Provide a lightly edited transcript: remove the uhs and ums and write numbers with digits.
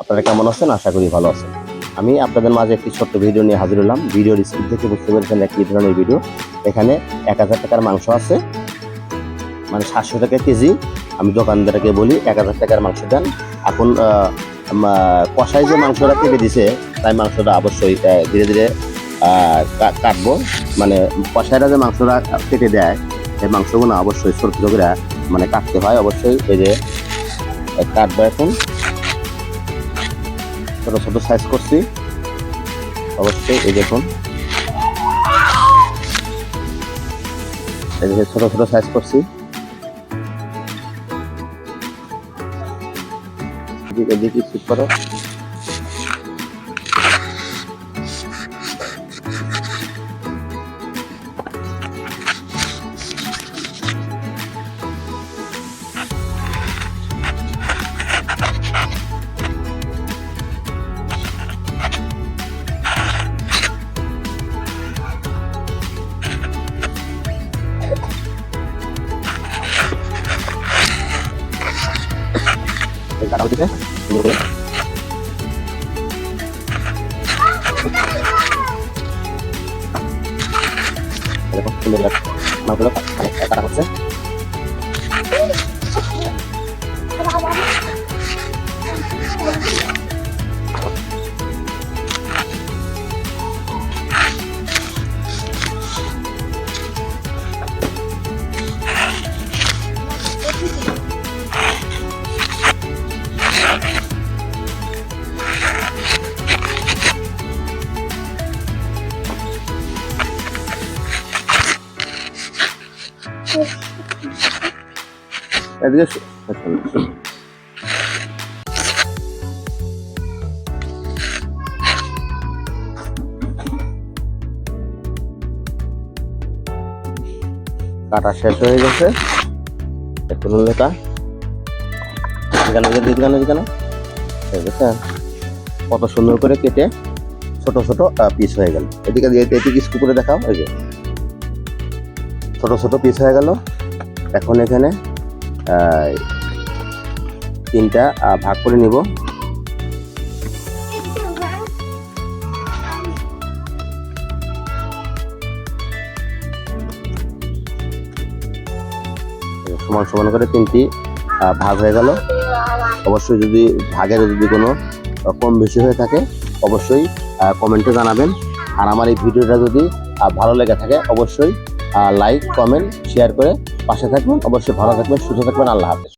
আপনারা কেমন আছেন? আশা করি ভালো আছেন। আমি আপনাদের মাঝে একটি ছোট্ট ভিডিও নিয়ে হাজির হলাম। ভিডিওর স্ক্রিন থেকে বুঝতে পেরেছেন কি ধরনের ভিডিও। এখানে ১,০০০ টাকার মাংস আছে, মানে ৭০০ টাকা কেজি। আমি দোকানদারকে বলি ১,০০০ টাকার মাংস দেন। এখন কষাই যে মাংসটা কেটে দিছে, তাই মাংসটা অবশ্যই ধীরে ধীরে কাটবো। মানে কষাইরা যে মাংসটা কেটে দেয়, এই মাংসগুলো অবশ্যই ছোট ছোট করে মানে কাটতে হয়। অবশ্যই এই যে কাটবো, এখন ছোট ছোট সাইজ করছি। অবশ্যই এই দেখুন, এই যে ছোট ছোট সাইজ করছি। এদিকে ঠিক করো। কাটা হচ্ছে মাংসগুলো কাটা হচ্ছে। এদিকে কাটা শেষ হয়ে গেছে। একটু লেখা কত সুন্দর করে কেটে ছোট ছোট পিস হয়ে গেল। এদিকে এদিকে স্কু করে দেখাও। এই যে ছোট ছোট পিস হয়ে গেল। এখন এখানে 3টা ভাগ করে নিব। সমান সমান করে 3টি ভাগ হয়ে গেল। অবশ্যই যদি ভাগের যদি কোনো কম বেশি হয়ে থাকে অবশ্যই কমেন্টে জানাবেন। আর আমার এই ভিডিওটা যদি ভালো লেগে থাকে অবশ্যই লাইক, কমেন্ট, শেয়ার করে পাশে থাকবেন। অবশ্যই ভালো থাকবেন, সুস্থ থাকবেন। আল্লাহ হাফেজ।